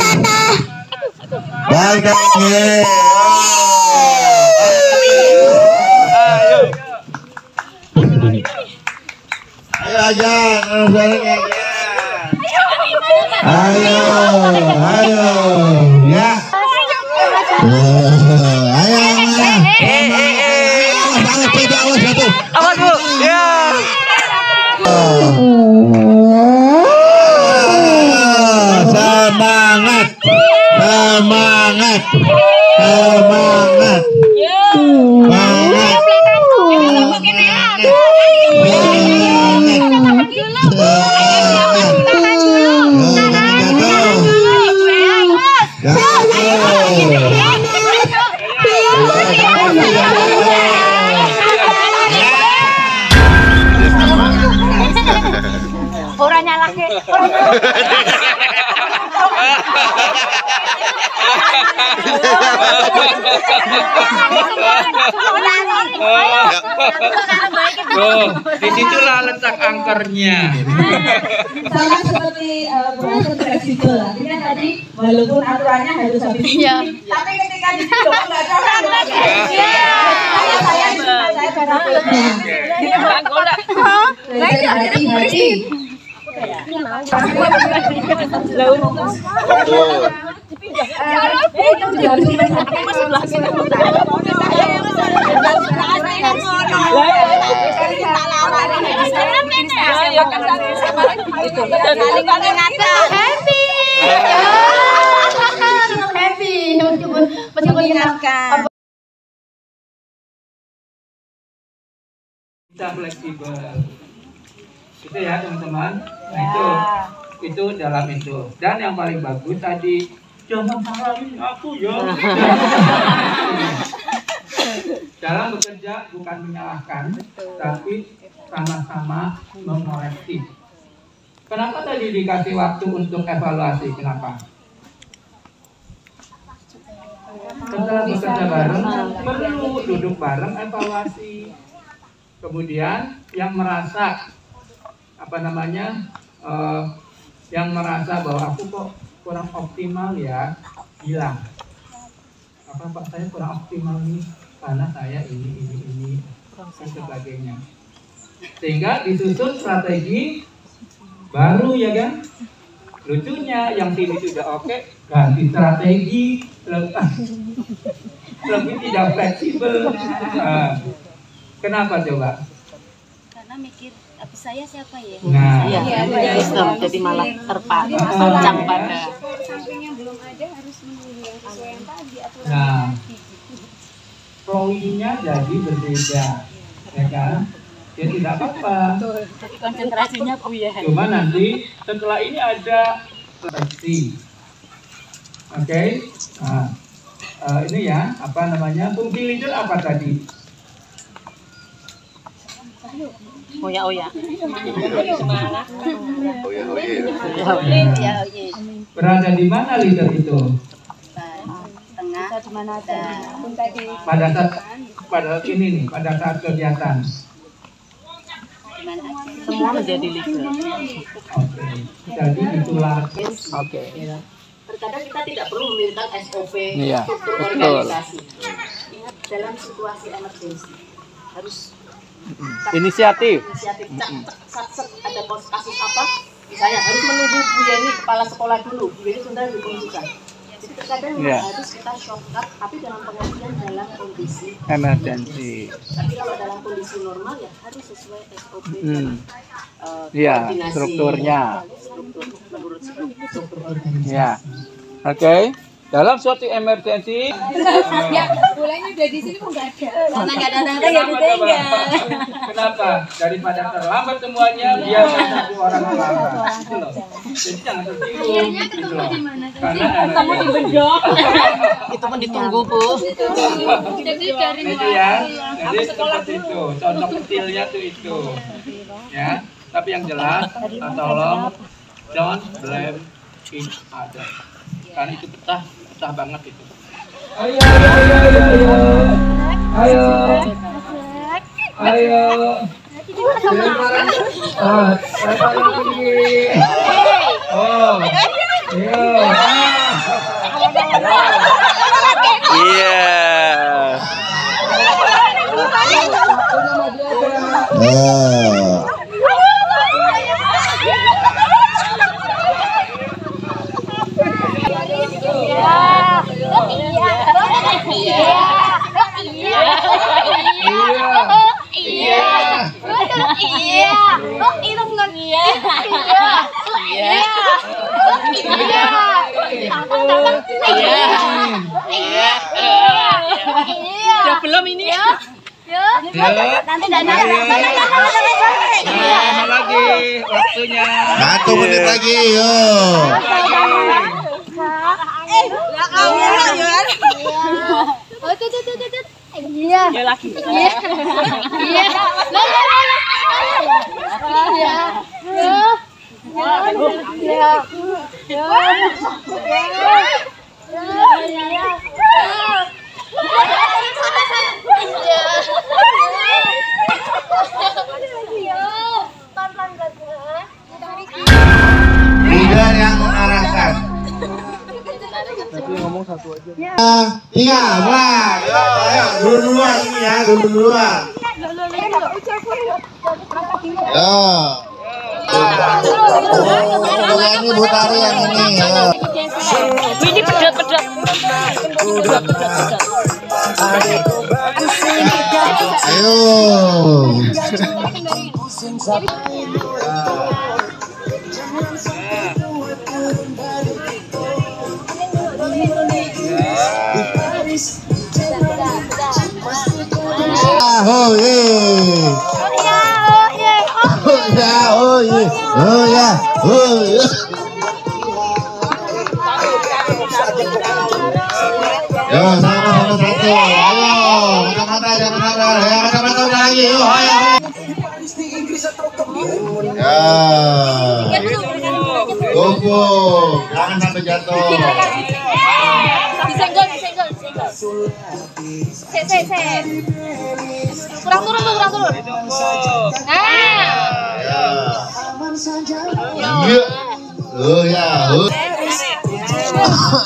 Ayo aja, balik lagi. Ayo, ya. Awas Bu. Ya. Orang nyalake. Oh, disitulah letak angkernya. Sama seperti proses fleksibel. Artinya tadi walaupun aturannya harus habis ini, tapi ketika di situ nggak cocok. Saya cara hati-hati. Kita fleksibel. Itu ya teman-teman. Itu dalam itu. Dan yang paling bagus tadi, jangan salahin aku ya. Dalam bekerja bukan menyalahkan, tapi sama-sama mengoreksi. Kenapa tadi dikasih waktu untuk evaluasi? Kenapa? Setelah bekerja bareng, perlu duduk bareng evaluasi. Kemudian yang merasa yang merasa bahwa aku kok kurang optimal ya, bilang Pak, saya kurang optimal nih karena saya ini dan sebagainya. Sehingga disusun strategi baru ya kan. Lucunya yang tim itu udah oke, ganti strategi, lebih tidak fleksibel. Kenapa coba? Karena mikir saya siapa ya? Nah, jadi malah terpancang pada. Sampingnya belum ada, harus menunggu yang sesuai yang tadi aturan. Nah, flowing-nya jadi berbeda, ya kan? Ya tidak apa-apa. Jadi konsentrasinya ya. Cuma nanti setelah ini ada seleksi. Oke. Nah, ini ya, fungsi leader apa tadi? Oya. Berada di mana leader itu? Tengah. Pada saat ini nih, pada saat kegiatan. Semua menjadi leader. Oke. Jadi itulah. Oke. Terkadang kita tidak perlu meminta SOP struktur organisasi. Ingat dalam situasi emergensi harus inisiatif. Ada kasus apa? Misalnya harus menunggu Bu Yeni kepala sekolah dulu. Bu Yeni sudah ditunjukkan. Jadi terkadang harus kita shortcut, tapi dalam pengertian dalam kondisi emergency. Tapi kalau dalam kondisi normal ya harus sesuai SOP. Iya, strukturnya. Menurut struktur organisasi. Ya, oke. Dalam suatu emergensi, Ya, bolanya udah di sini kok nggak ada. Karena nggak datang ya ditinggal. Kenapa? Daripada terlambat semuanya, biar satu orang terlambat. Gitu loh. Jadi jangan tersinggung. Gitu loh. Karena ketemu di bedok. Itu pun ditunggu, Bu. Jadi dari itu ya. Jadi seperti itu. Contoh kecilnya tuh itu. Ya. Tapi yang jelas, tolong don't blame each other. Karena itu betah banget itu. Ayo. Udah belum ini ya? Nanti dana lagi waktunya. 1 menit lagi, yo. Iya. Ya lagi. Iya. Iya. Iya. Leader yang mengarahkan. Tiga, mulai. Ayo, dulu-duluan ini ya, dulu-duluan. Ini Bu Tari yang ini. Ini pedot-pedot. Ayo. Oh yeah. Yo, sama-sama satu. Ayo, mata-mata jangan sabar. Ya, mata-mata lagi. Yo, ayo. Ya. Kumpul, jangan sampai jatuh. Disenggol. Kurang turun. Iya. Oh ya.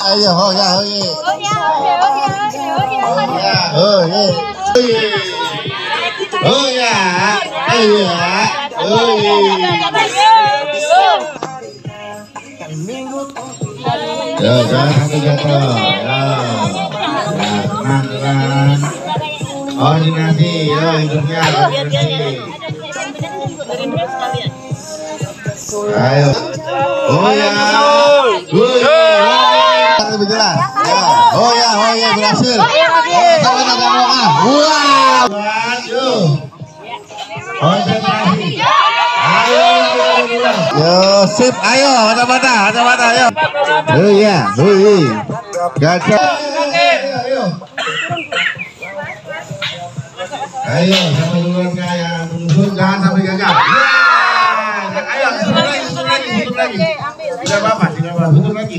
Ayo, oh ya. Ya, jangan sampai jatuh. Tenang. Koordinasi, hidupnya koordinasi. Ayo. Oh ya. Lebih jelas. Oh ya, berhasil. Wow. Konsentrasi. Ayo. Yo, sip. Ayo, mata-mata, ayo. Oh ya, gagah. Ayo, sama duluan kaya, jangan sampai gagal. Ayo, tutup lagi. Tidak apa-apa, tutup lagi.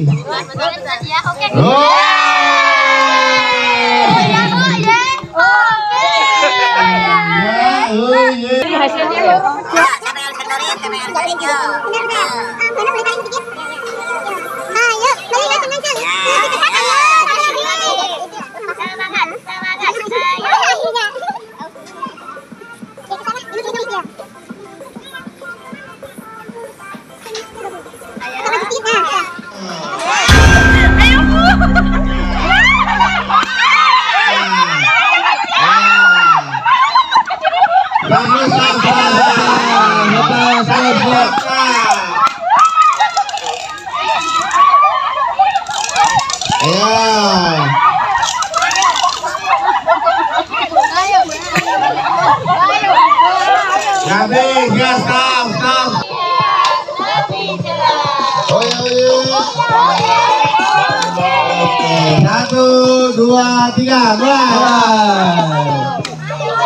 Satu, dua, tiga, mulai.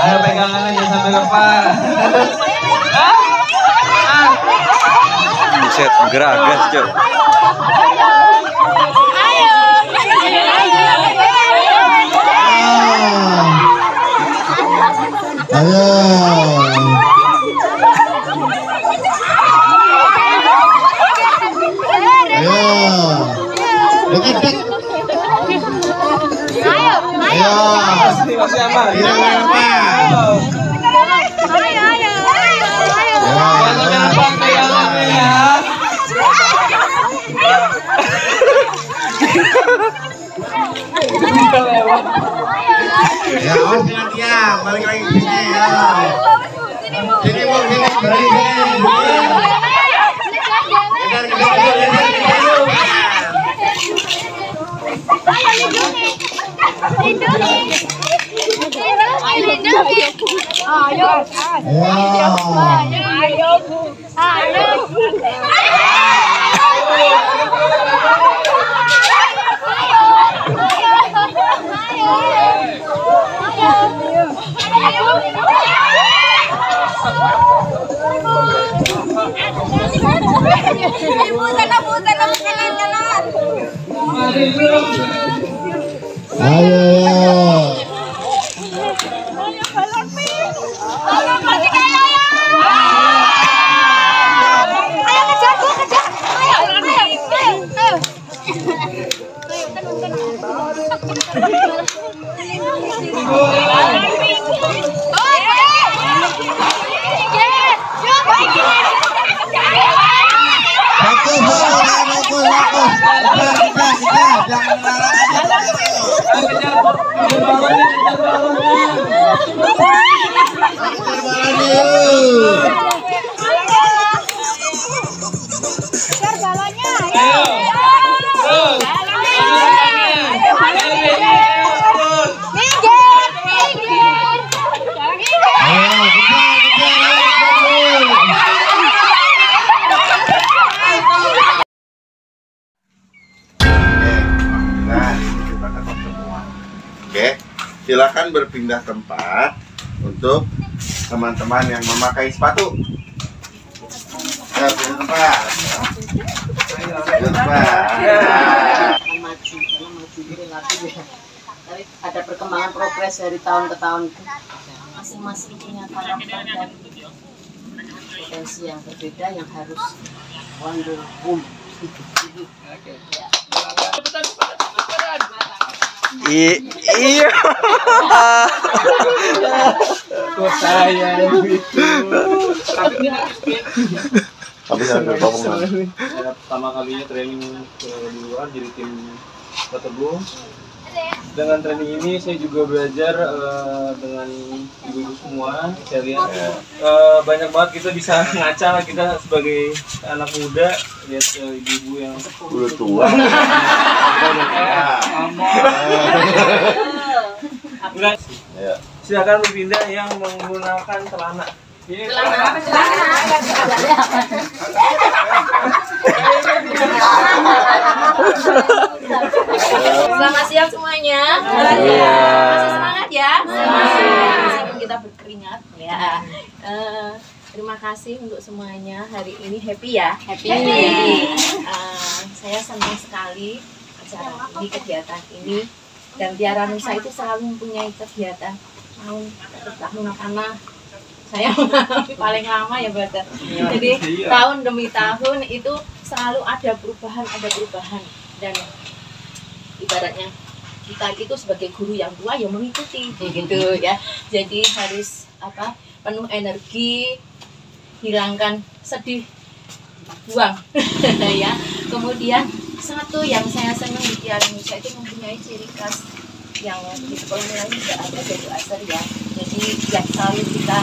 Ayo pegangannya jangan sampai lepas. Buset, geragas, Cok. Ayo. Masih aman. Ya, awas jangan diam, balik lagi ke sini. Sini, Bu, balik Ayo. Oke, silakan berpindah tempat untuk teman-teman yang memakai sepatu. Ya, pindah tempat. Pindah tempat. Tapi ada perkembangan progres dari tahun ke tahun. Masing-masing punya karakter dan potensi yang berbeda yang harus wonder boom. Iya. Kok saya gitu. Habis ada babong. Pertama kalinya training di luar jadi tim Peterbung. Dengan training ini saya juga belajar dengan ibu-ibu semua. Saya lihat banyak banget kita bisa ngaca lah, kita sebagai anak muda lihat ibu-ibu yang udah tua. Silakan berpindah yang menggunakan celana. Selamat siang semuanya. Iya. Masih semangat ya? Meskipun kita berkeringat ya. Terima kasih untuk semuanya. Hari ini happy ya? Happy. Saya senang sekali acara ini, kegiatan ini. Dan Tiara Nusa itu selalu mempunyai kegiatan tahun karena saya paling lama ya Badan. Jadi tahun demi tahun itu selalu ada perubahan dan ibaratnya kita itu sebagai guru yang tua ya mengikuti gitu ya. Jadi harus penuh energi, hilangkan sedih, buang ya. Kemudian satu yang saya senang di Tiara Nusa itu mempunyai ciri khas yang di sekolah lain tidak ada, yaitu asar ya. Jadi yang selalu kita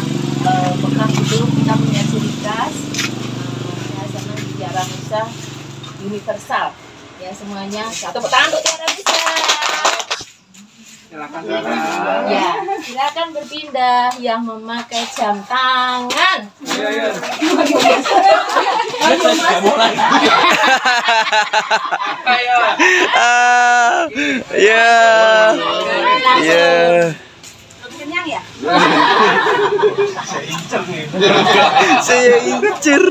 pegang itu kita punya ciri khas. Saya senang di Tiara Nusa universal ya, semuanya. Tepuk tangan untuk Tiara Nusa. Silakan. Ya, silakan berpindah yang memakai jam tangan. Iya. Kenyang ya? Saya incer.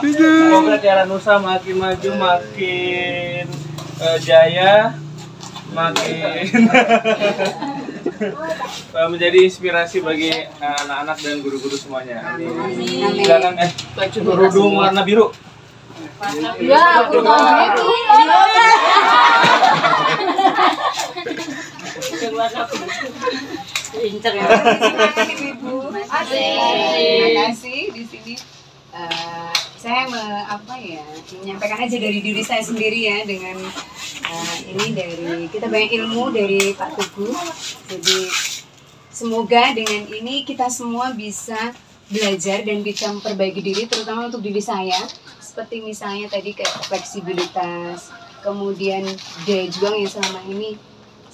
Semoga Tiara Nusa makin maju, makin jaya, makin menjadi inspirasi bagi anak-anak dan guru-guru semuanya. Amin. Silakan kerudung warna biru. Ya, pinter ya. Terima kasih di sini. Saya menyampaikan aja dari diri saya sendiri ya, dengan ini dari kita banyak ilmu dari Pak Teguh. Jadi semoga dengan ini kita semua bisa belajar dan bisa memperbaiki diri, terutama untuk diri saya. Seperti misalnya tadi kayak fleksibilitas, kemudian daya juang yang selama ini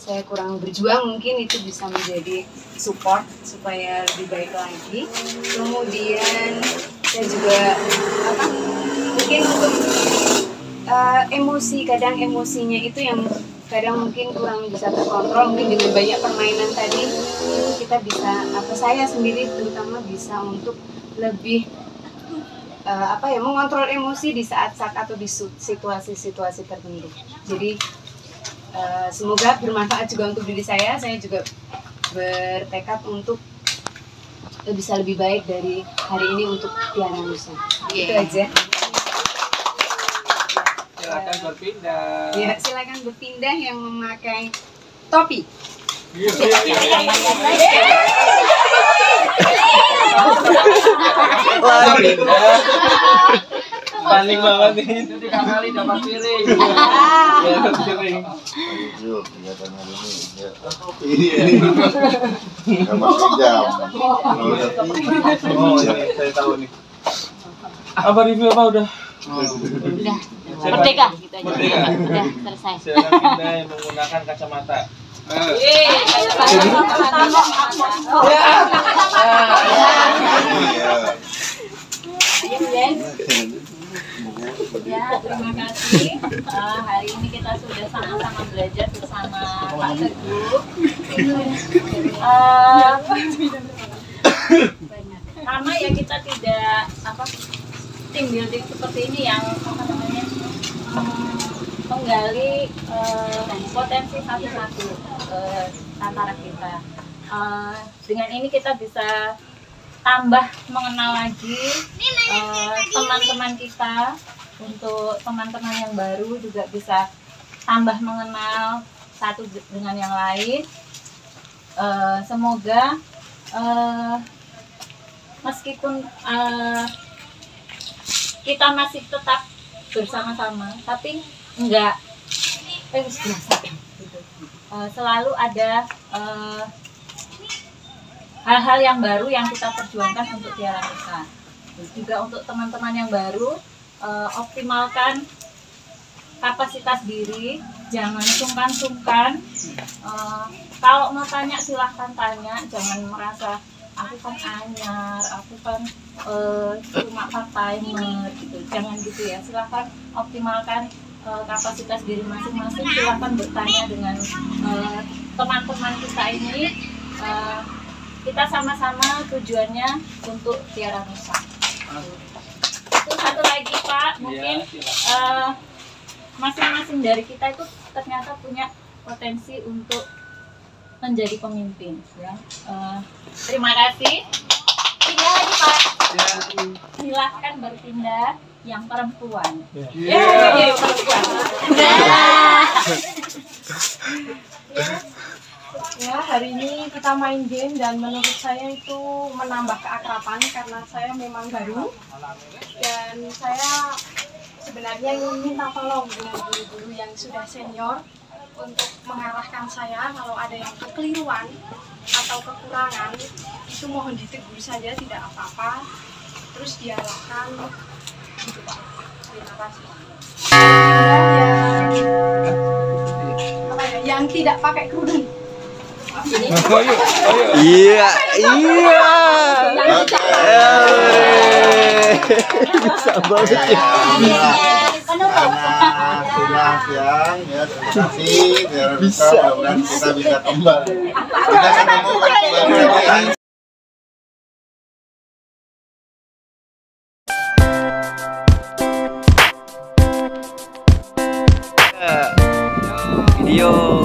saya kurang berjuang, mungkin itu bisa menjadi support supaya lebih baik lagi. Kemudian saya juga mungkin untuk emosi, kadang emosinya itu yang kadang mungkin kurang bisa terkontrol, mungkin dengan banyak permainan tadi kita bisa, saya sendiri terutama bisa untuk lebih mengontrol emosi di saat-saat atau di situasi-situasi tertentu. Jadi Semoga bermanfaat juga untuk diri saya. Saya juga bertekad untuk bisa lebih baik dari hari ini untuk Tiara Nusa. Itu aja. Silakan berpindah. Ya, silakan berpindah yang memakai topi. Panik banget nih. Itu 3 kali dapat piring. Ya, piring. Yuk, kelihatannya ini. Sama jam. Oh, ini saya tahu nih. Apa review apa udah? Udah. Merdeka. Gitu aja. Merdeka. Udah selesai. Silakan pindah yang menggunakan kacamata. Ya, terima kasih. Hari ini kita sudah sama-sama belajar bersama Pak Teguh. Karena ya kita tidak tim building seperti ini yang menggali potensi satu-satu antara kita. Dengan ini kita bisa tambah mengenal lagi teman-teman kita. Untuk teman-teman yang baru juga bisa tambah mengenal satu dengan yang lain. Semoga meskipun kita masih tetap bersama-sama, tapi enggak biasa gitu. Selalu ada hal-hal yang baru yang kita perjuangkan untuk Tiara Nusa. Juga untuk teman-teman yang baru, optimalkan kapasitas diri, jangan sungkan-sungkan. Kalau mau tanya silahkan tanya, jangan merasa aku kan anyar, aku kan cuma part timer gitu. Jangan gitu ya. Silahkan optimalkan kapasitas diri masing-masing. Silahkan bertanya dengan teman-teman kita ini. Kita sama-sama tujuannya untuk Tiara Nusa. Terus satu lagi Pak, mungkin masing-masing dari kita itu ternyata punya potensi untuk menjadi pemimpin. Ya. Terima kasih. Pindah lagi Pak. Silahkan berpindah yang perempuan. Perempuan. Ya, hari ini kita main game dan menurut saya itu menambah keakraban karena saya memang baru dan saya sebenarnya ingin minta tolong dengan guru-guru yang sudah senior untuk mengarahkan saya kalau ada yang kekeliruan atau kekurangan itu mohon ditegur saja, tidak apa-apa, terus diarahkan gitu Pak. Terima kasih. Yang tidak pakai kerudung. Iya. Bisa banget ya. Sudah siang ya, terima kasih. Mudah-mudahan kita bisa kembali. Kita ketemu kembali. Video.